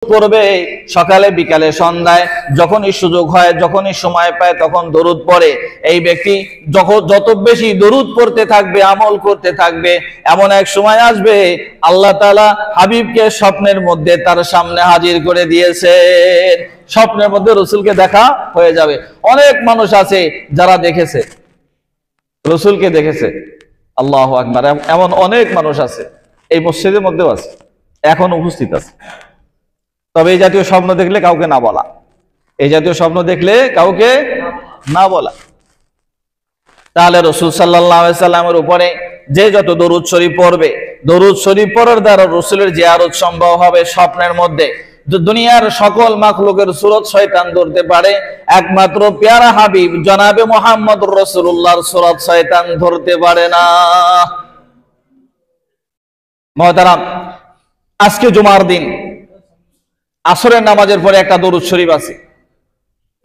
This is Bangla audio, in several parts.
পড়বে সকালে বিকালে সন্ধ্যায়, যখনই সুযোগ হয় যখনই সময় পায় তখন দরুদ পড়ে। এই ব্যক্তি যত বেশি দরুদ পড়তে থাকবে, আমল করতে থাকবে, এমন এক সময় আসবে আল্লাহ তাআলা হাবিবকে স্বপ্নের মধ্যে তার সামনে হাজির করে দিয়েছেন। স্বপ্নের মধ্যে রাসূলকে দেখা হয়ে যাবে। অনেক মানুষ আছে যারা দেখেছে, রাসূলকে দেখেছে। আল্লাহু আকবার। এমন অনেক মানুষ আছে, এই মসজিদের মধ্যেও আছে, এখন উপস্থিত আছে। তবে এই জাতীয় স্বপ্ন দেখলে কাউকে না বলা, এই জাতীয় স্বপ্ন দেখলে কাউকে না বলা। তাহলে রাসূল সাল্লাল্লাহু আলাইহি সাল্লামের উপরে যে যত দরুদ শরীফ পড়বে, দরুদ শরীফ পড়ার দ্বারা রাসূলের জিয়ারত সম্ভব হবে। স্বপ্নের মধ্যে দুনিয়ার সকল মাখলুকের সুরত শয়তান ধরতে পারে, একমাত্র পেয়ারা হাবিব জনাবে মুহাম্মদুর রাসূলুল্লাহর সুরত শয়তান ধরতে পারে না। মুহতারাম, আজকে জুমার দিন, আসরের নামাজের পরে একটা দরুদ শরীফ আছে,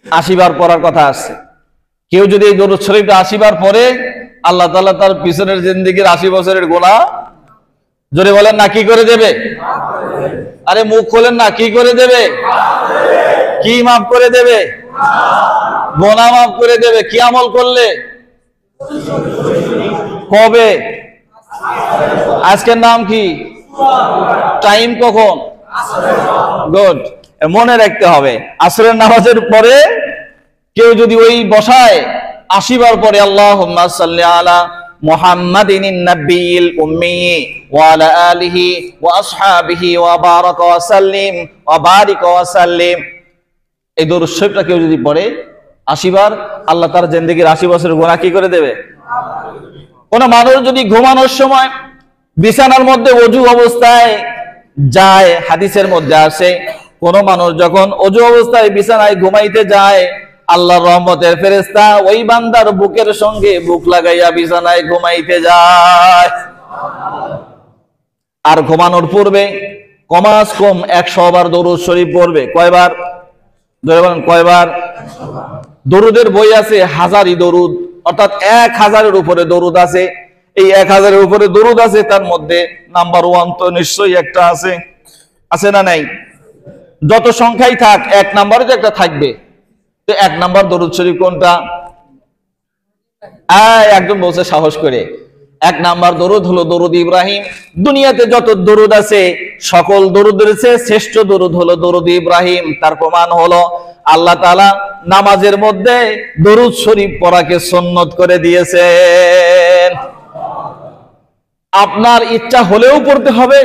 ৮০ বার পড়ার কথা আছে। কেউ যদি এই দরুদ শরীফটা ৮০ বার পড়ে, আল্লাহ তাআলা তার পিছনের জিন্দেগীর ৮০ বছরের গুনাহ, জোরে বলেন না, কি করে দেবে? আরে মুখ খোলেন না, কি করে দেবে? কি মাফ করে দেবে? গুনাহ মাফ করে দেবে। কি আমল করলে? কবে? আজকের নাম কি? টাইম কখন? গুড, মনে রাখতে হবে। আসরের নামাজের পরে কেউ যদি ওই বসায় ৮০ বার পরে আল্লাহুম্মা সাল্লি আলা মুহাম্মাদিন নাবিয়্যিল উম্মি ওয়া আলা আলিহি ওয়া আসহাবিহি ওয়া বারাকা ওয়া সাল্লিম ওয়া বারিক ওয়া সাল্লিম, এই দরুদ শরীফটা কেউ যদি পড়ে ৮০ বার, আল্লাহ তার জিন্দেগীর ৮০ বছরের গুনাহ কি করে দেবে? কোন মানুষ যদি ঘুমানোর সময় বিছানার মধ্যে ওযু অবস্থায় যায়, হাদিসের মধ্যে আসে, কোন মানুষ যখন ওযু অবস্থায় বিছানায় ঘুমাইতে যায়, আল্লাহর রহমতের ফেরেশতা ওই বান্দার বুকের সঙ্গে বুক লাগাইয়া বিছানায় ঘুমাইতে যায়। আর ঘুমানোর পূর্বে কমাস কম ১০০ বার দরুদ শরীফ পড়বে। কয়বার? কয়বার? দরুদের বই আছে হাজারি দরুদ, অর্থাৎ ১০০০-এর উপরে দরুদ আছে। এই ১০০০-এর উপরে দরুদ আছে, তার মধ্যে নাম্বার 1 তো নিশ্চয়ই একটা আছে, আছে না নাই? যত সংখ্যাই থাক, ১ নাম্বারে তো একটা থাকবে। তো ১ নাম্বার দরুদ শরীফ কোনটা? একজন বলছে সাহস করে, ১ নাম্বার দরুদ হলো দরুদ ইব্রাহিম। দুনিয়াতে যত দরুদ আছে সকল দরুদের চেয়ে শ্রেষ্ঠ দরুদ হলো দরুদ ইব্রাহিম। তার প্রমাণ হলো আল্লাহ তাআলা নামাজের মধ্যে দরুদ শরীফ পড়াকে সুন্নত করে দিয়েছেন। আপনার ইচ্ছা হলেও পড়তে হবে,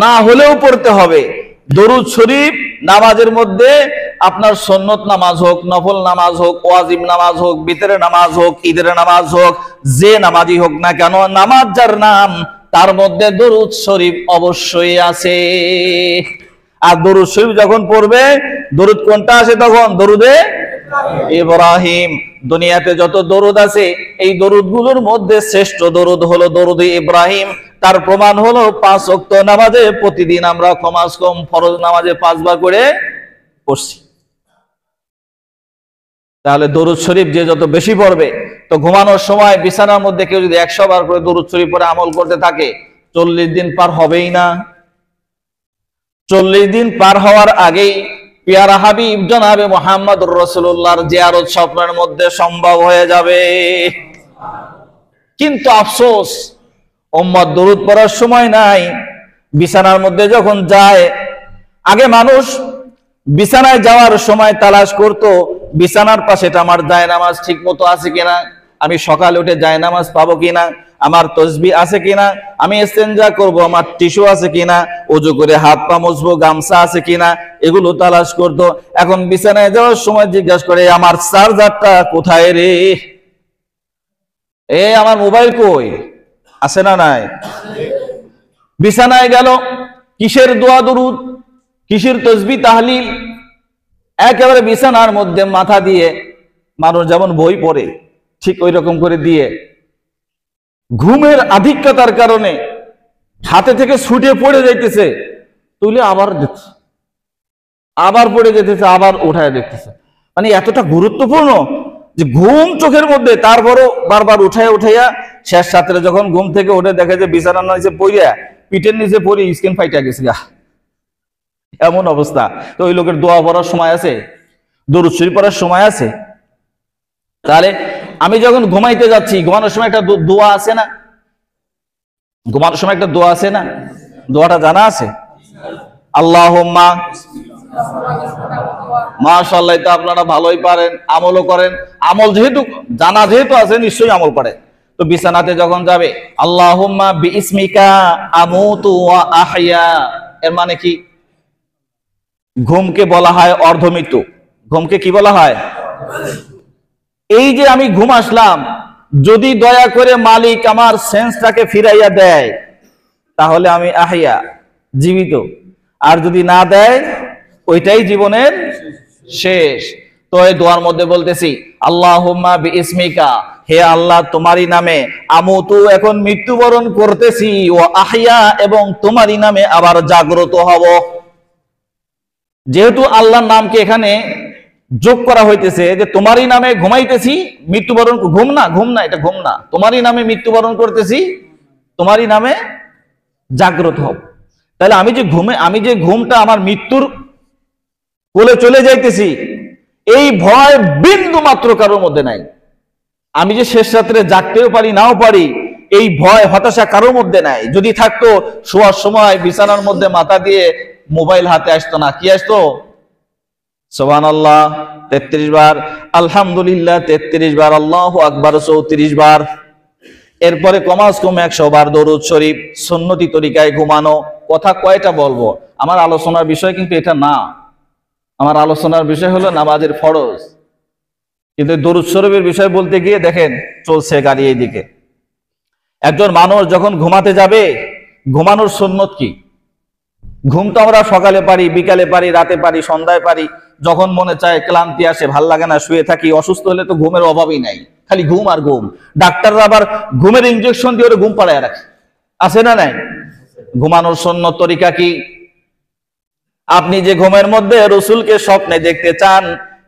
না হলেও পড়তে হবে। দরুদ শরীফ নামাজের মধ্যে আপনার সুন্নত নামাজ হোক, নফল নামাজ হোক, ওয়াজিব নামাজ হোক, বিতরের নামাজ হোক, ঈদের নামাজ হোক, যে নামাজই হোক না কেন, নামাজ যার নাম তার মধ্যে দরুদ শরীফ অবশ্যই আছে। আর দরুদ শরীফ যখন পড়বে, দরুদ কোনটা আসে তখন? দরুদে ইব্রাহিম। দুনিয়াতে যত দরুদ আছে এই দরুদগুলোর মধ্যে শ্রেষ্ঠ দরুদ হলো দরুদ ইব্রাহিম। তার প্রমাণ হলো ৫ ওয়াক্ত নামাজে প্রতিদিন আমরা কমাস কম ফরজ নামাজে ৫ বার করে পড়ছি। তাহলে দরুদ শরীফ যে যত বেশি পড়বে, তো ঘুমানোর সময় বিছানার মধ্যে কেউ যদি ১০০ বার করে দরুদ শরীফ পড়ে আমল করতে থাকে, ৪০ দিন পার হবেই না। ৪০ দিন পার হওয়ার আগেই পেয়ারা হাবিব জনাবে মুহাম্মদুর রাসূলুল্লাহর জিয়ারত স্বপ্নের মধ্যে সম্ভব হয়ে যাবে। কিন্তু আফসোস, উম্মত দরুদ পড়ার সময় নাই। বিছানার মধ্যে যখন যায়, আগে মানুষ বিছানায় যাওয়ার সময় তালাশ করত বিছানার পাশে আমার জায়নামাজ ঠিক মতো আছে কিনা, আমি সকালে উঠে জায়নামাজ পাবো কিনা, আমার তসবিহ আছে কিনা, আমি ইস্তেনজা করব, আমার টিস্যু আছে কিনা, ওযু করে হাত পা মুছবো, গামছা আছে কিনা, এগুলো তালাশ করত। এখন বিছানায় যাওয়ার সময় জিজ্ঞাসা করে, আমার চার্জারটা কোথায় রে? আমার মোবাইল কই? আছে না নাই? বিছানায় গেল, কিসের দোয়া দরুদ, কিসের তসবিহ তাহলিল, একেবারে বিছানার মধ্যে মাথা দিয়ে মানুষ যেমন বই পড়ে ঠিক ওই রকম করে দিয়ে, ঘুমের আধিক্যতার কারণে হাতে থেকে ছুটে পড়ে যাইতেছে, তুলে আবার দিচ্ছে, আবার পড়ে যেতেছে, আবার উঠায় দেখতেছে। মানে এতটা গুরুত্বপূর্ণ যে ঘুম চোখের মধ্যে, তারপরও বারবার উঠাইয়া শেষ রাত্রে যখন ঘুম থেকে উঠে দেখে যে বিছানার নিচে পড়িয়া, পিঠের নিচে পড়ে স্কিন ফাইটা গেছে। এমন অবস্থা। তো ওই লোকের দোয়া পড়ার সময় আছে, দরুদ শরীফ পড়ার সময় আছে? তাহলে আমি যখন ঘুমাইতে যাচ্ছি, ঘুমানোর সময় একটা দোয়া আছে না? ঘুমানোর সময় একটা দোয়া আছে না? দোয়াটা জানা আছে? আল্লাহুম্মা, মাশাআল্লাহ, তো আপনারা ভালোই পারেন, আমলও করেন। আমল যেহেতু জানা যেহেতু আছে, নিশ্চয়ই আমল করে। তো বিছানাতে যখন যাবে, আল্লাহুম্মা বিইসমিকা আমুতু ওয়া আহইয়া, এর মানে কি? ঘুমকে বলা হয় অর্ধমৃত্যু। ঘুমকে কি বলা হয়? এই যে আমি ঘুম আসলাম, যদি দয়া করে মালিক আমার সেন্সটাকে ফিরাইয়া দেয়, তাহলে আমি আহিয়া, জীবিত। আর যদি না দেয়, ওইটাই জীবনের শেষ। তো এই দোয়ার মধ্যে বলতেছি, আল্লাহুম্মা বিইসমিকা, হে আল্লাহ তোমারই নামে, আমুতু, এখন মৃত্যুবরণ করতেছি, ও আহিয়া, এবং তোমারই নামে আবার জাগ্রত হব। যেহেতু আল্লাহর নামকে এখানে যোগ করা হইতেছে, যে তোমারই নামে ঘুমাইতেছি, মৃত্যুবরণ, ঘুম না, এটা ঘুম না, তোমারই নামে মৃত্যুবরণ করতেছি, তোমারই নামে জাগ্রত হব। তাহলে আমি যে ঘুমটা আমার মৃত্যুর কোলে চলে যাইতেছি, এই ভয় বিন্দু মাত্র কারোর মধ্যে নাই। আমি যে শেষ রাত্রে জাগতেও পারি, নাও পারি, এই ভয় হতাশা কারোর মধ্যে নাই। যদি থাকতো, শোয়ার সময় বিছানার মধ্যে মাথা দিয়ে মোবাইল হাতে আসতো না। কি আসতো? সুবহানাল্লাহ 33 বার, আলহামদুলিল্লাহ 33 বার, আল্লাহু আকবার 34 বার, এরপরে কমাস কম 100 বার দরুদ শরীফ, সুন্নতি তরিকায় ঘুমানো। কথা কয়টা বলবো? আমার আলোচনার বিষয় কিন্তু এটা না। আমার আলোচনার বিষয় হলো নামাজের ফরজ। কিন্তু দরুদ শরীফের বিষয় বলতে গিয়ে দেখেন চলছে গাড়ি এইদিকে। একজন মানুষ যখন ঘুমাতে যাবে, ঘুমানোর সুন্নত কি? ঘুম তো আমরা সকালে পারি, বিকালে পারি, রাতে পারি, সন্ধ্যায় পারি। যখন মনে চায়, ক্লান্তি আসে, ভাল লাগে না, শুয়ে থাকি। অসুস্থ হলে তো ঘুমের অভাবই নাই, খালি ঘুম আর ঘুম। ডাক্তাররা আবার ঘুমের ইনজেকশন দিয়ে ওরে ঘুম পাড়ায় রাখে, আছে না নাই? ঘুমানোর সুন্নত তরিকা কি? আপনি যে ঘুমের মধ্যে রসুলকে স্বপ্নে দেখতে চান,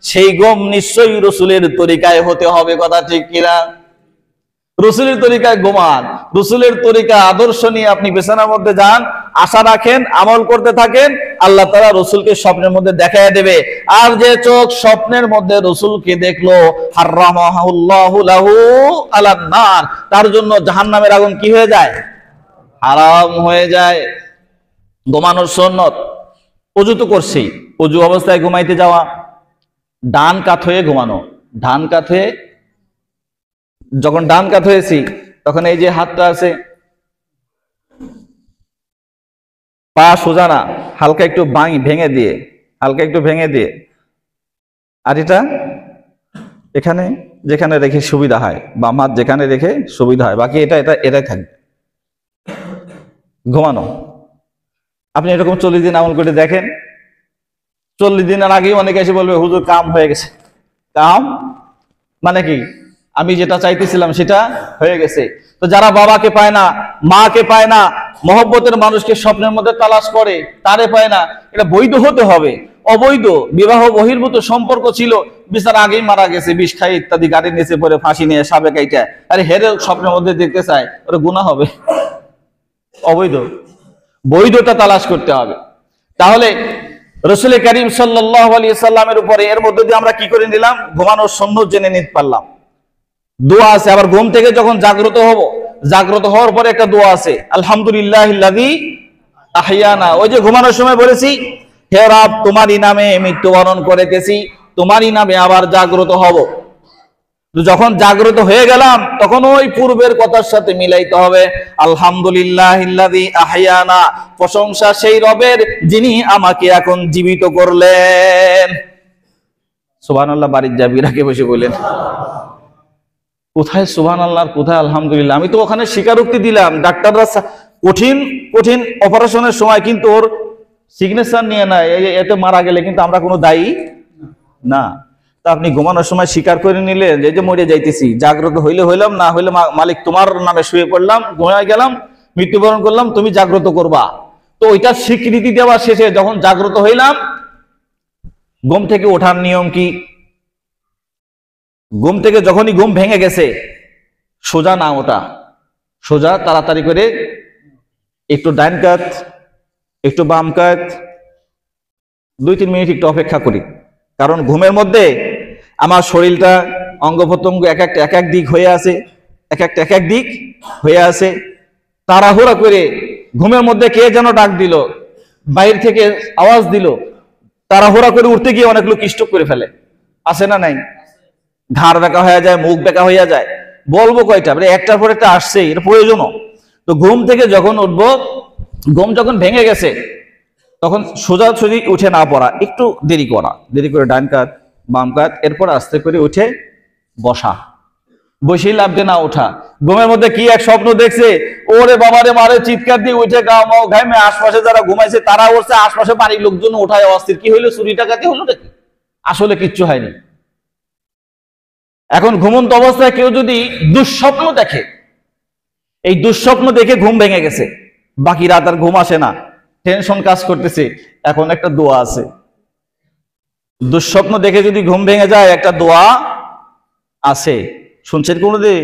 সেই ঘুম নিশ্চয়ই রসুলের তরিকায় হতে হবে। কথা ঠিক কিনা? রসুলের তরিকায় ঘুমান, রসুলের তরিকা আদর্শ নিয়ে আপনি বিছানার মধ্যে যান, আশা রাখেন, আমল করতে থাকেন, আল্লাহ তাআলা রসুলকে স্বপ্নের মধ্যে দেখায় দেবে। আর যে চোখ স্বপ্নের মধ্যে রসুলকে দেখলো, হারামাহুল্লাহু লাহু আলান নার, তার জন্য জাহান্নামের আগুন কি হয়ে যায়? হারাম হয়ে যায়। ঘুমানোর সুন্নত, ওযু তো করছি, ওযু অবস্থায় ঘুমাইতে যাওয়া, ডান কাত হয়ে ঘুমানো। ডান কাত হয়ে, যখন ডান কাত হয়েছি, তখন এই যে হাতটা আছে, পা সোজা না, হালকা একটু ভেঙে দিয়ে, হালকা একটু ভেঙে দিয়ে, আর এটা এখানে যেখানে রেখে সুবিধা হয়, বাম হাত যেখানে রেখে সুবিধা হয়, বাকি এটাই থাকবে। ঘুমানো। আপনি এরকম 40 দিন আমল করে দেখেন। 40 দিনের আগেই অনেকে এসে বলবে, হুজুর কাম হয়ে গেছে। কাম মানে কি? আমি যেটা চাইতেছিলাম সেটা হয়ে গেছে। তো যারা বাবাকে পায় না, মাকে পায় না, মহব্বতের মানুষকে স্বপ্নের মধ্যে তালাশ করে, তারে পায় না, এটা বৈধ হতে হবে। অবৈধ বিবাহ বহির্ভূত সম্পর্ক ছিল, বিচার আগেই মারা গেছে, বিষ খাই ইত্যাদি, গাড়ির নিচে পড়ে ফাঁসি নিয়ে সাবে কাইটা, আরে হেরে স্বপ্নের মধ্যে দেখতে চায়, ওরা গুনাহ হবে। অবৈধ। বৈধতা তালাশ করতে হবে। তাহলে রাসূল করিম সাল্লাল্লাহু আলাইহি সাল্লামের উপরে এর মধ্যে দিয়ে আমরা কি করে নিলাম? ঘুমানোর সুন্নত জেনে নিতে পারলাম। দোয়া আছে। আবার ঘুম থেকে যখন জাগ্রত হব, জাগ্রত হওয়ার পরে একটা দোয়া আছে, আলহামদুলিল্লাহিল্লাযী আহইয়ানা। ওই যে ঘুমানোর সময় বলেছি, হে রব তোমারই নামে মৃত্যুবরণ করিতেছি, তোমারই নামে আবার জাগ্রত হব। যখন জাগ্রত হয়ে গেলাম, তখন ওই পূর্বের কথার সাথে মিলাইতে হবে, আলহামদুলিল্লাহিল্লাযী আহইয়ানা, প্রশংসা সেই রবের যিনি আমাকে এখন জীবিত করলেন। সুবহানাল্লাহ বাড়ির জাবিরাকে বসে বলেন, কোথায় সুবহানাল্লাহ আর কোথায় আলহামদুলিল্লাহ? আমি তো ওখানে স্বীকারোক্তি দিলাম, ডাক্তাররা কঠিন কঠিন অপারেশনের সময় কিন্তু ওর সিগনেচার নিয়ে না, এতে মারা গেলে কিন্তু আমরা কোনো দায়ী না। তা আপনি ঘুমানোর সময় স্বীকার করে নিলেন যে মরে যাইতেছি, জাগ্রত হইলে হইলাম, না হইলে মালিক তোমার নামে শুয়ে পড়লাম, ঘুমায় গেলাম, মৃত্যুবরণ করলাম, তুমি জাগ্রত করবা। তো ওইটার স্বীকৃতি দেওয়া শেষে যখন জাগ্রত হইলাম, ঘুম থেকে ওঠার নিয়ম কি? ঘুম থেকে যখনই ঘুম ভেঙে গেছে, সোজা না ওঠা, সোজা তাড়াতাড়ি করে একটু ডান কাত, একটু বাম কাত, 2-3 মিনিট একটু অপেক্ষা করি, কারণ ঘুমের মধ্যে আমার শরীরটা অঙ্গ প্রত্যঙ্গ এক এক দিক হয়ে আছে, এক এক দিক হয়ে আছে। তাড়াহুড়া করে ঘুমের মধ্যে কে যেন ডাক দিল, বাইরে থেকে আওয়াজ দিল, তাড়াহুড়া করে উঠতে গিয়ে অনেক লোক স্ট্রোক করে ফেলে, আছে না নাই? ঘাড় বেঁকা হয়ে যায়, মুখ বেঁকা হয়ে যায়। বলবো কয়টা, একটার পর একটা আসছে, এটা প্রয়োজনও। তো ঘুম থেকে যখন উঠবো, ঘুম যখন ভেঙে গেছে, তখন সোজাসুজি উঠে না পড়া, একটু দেরি করা, দেরি করে ডান কাত বাম কাত, এরপর আস্তে করে উঠে বসা, বসেই লাভতে না ওঠা। ঘুমের মধ্যে কি এক স্বপ্ন দেখছে, ওরে বাবারে মারে চিৎকার দিয়ে উঠে গাও মাও ঘামে, আশপাশে যারা ঘুমাইছে তারা উঠছে, আশপাশে বাড়ির লোকজন উঠায় অস্থির, কি হইলো, চুরি ডাকাতি হলো নাকি? আসলে কিচ্ছু হয়নি। এখন ঘুমন্ত অবস্থায় কেউ যদি দুঃস্বপ্ন দেখে, এই দুঃস্বপ্ন দেখে ঘুম ভেঙে গেছে, বাকি রাত আর ঘুম আসে না, টেনশন কাজ করতেছে, এখন একটা দোয়া আছে। দুঃস্বপ্ন দেখে যদি ঘুম ভেঙে যায়, একটা দোয়া আছে, শুনছেন কোনদিন?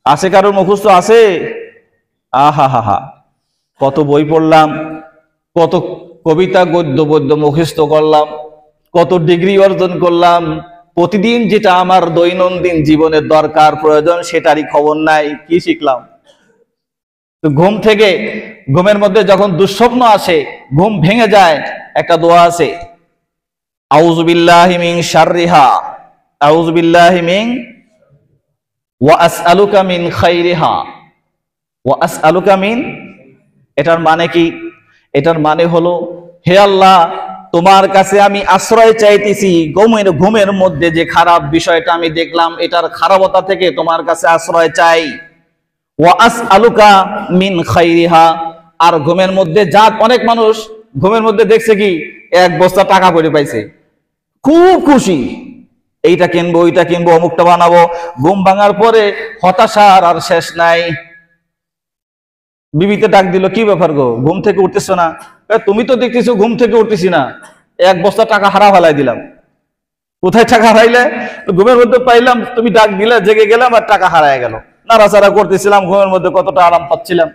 আছে কারোর মুখস্থ আছে? আহা হা হা, কত বই পড়লাম, কত কবিতা গদ্য পদ্য মুখস্থ করলাম, কত ডিগ্রি অর্জন করলাম, প্রতিদিন যেটা আমার দৈনন্দিন জীবনের দরকার প্রয়োজন সেটারই খবর নাই, কি শিখলাম? তো ঘুম থেকে, ঘুমের মধ্যে যখন দুঃস্বপ্ন আসে, ঘুম ভেঙে যায়, একটা দোয়া আছে, আউযু বিল্লাহি মিন শাররিহা, আউযু বিল্লাহি মিন ওয়া আসআলুকা মিন খাইরিহা, ওয়া আসআলুকা মিন, এটার মানে কি? এটার মানে হলো, হে আল্লাহ, তোমার কাছে আমি আশ্রয় চাইতেছি, ঘুমের মধ্যে যে খারাপ বিষয়টা আমি দেখলাম, এটার খারাপতা থেকে তোমার কাছে আশ্রয় চাই। ওয়া আসআলুকা মিন খাইরিহা, আর ঘুমের মধ্যে অনেক মানুষ ঘুমের মধ্যে দেখছে কি, 1 বস্তা টাকা পড়ে পাইছে, খুব খুশি, এইটা কিনবো, ওইটা কিনবো, অমুকটা বানাবো। ঘুম ভাঙার পরে হতাশার আর শেষ নাই। বিবিতে ডাক দিল, কি ব্যাপার গো, ঘুম থেকে উঠতেছো না? তুমি তো দেখতেছো ঘুম থেকে উঠতেছি না, 1 বস্তা টাকা হারা ফেলাই দিলাম। কোথায় টাকা হারাইলে? ঘুমের মধ্যে পাইলাম, তুমি ডাক দিলে, জেগে গেলাম, আর টাকা হারায় গেল। নাড়াচাড়া করতেছিলাম, ঘুমের মধ্যে কতটা আরাম পাচ্ছিলাম।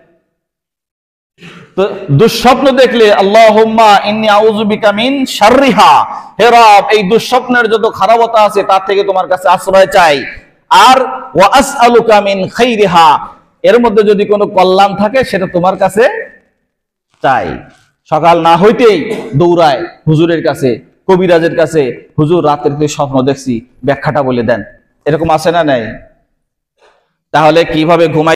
তো দুঃস্বপ্ন দেখলে আল্লাহুম্মা ইন্নী আউযু বিকা মিন শাররিহা, হে রব, এই দুঃস্বপ্নের যত খারাপতা আছে তার থেকে তোমার কাছে আশ্রয় চাই। আর ওয়া আসআলুকা মিন খাইরিহা, এর মধ্যে যদি কোনো কল্যাণ থাকে সেটা তোমার কাছে চাই। সকাল না হইতেই দৌড়ায় হুজুরের কাছে, কবিরাজের কাছে, হুজুর রাতের স্বপ্ন দেখছি, ব্যাখ্যাটা বলে দেন। এরকম আছে না নাই? তাহলে কিভাবে ঘুমাই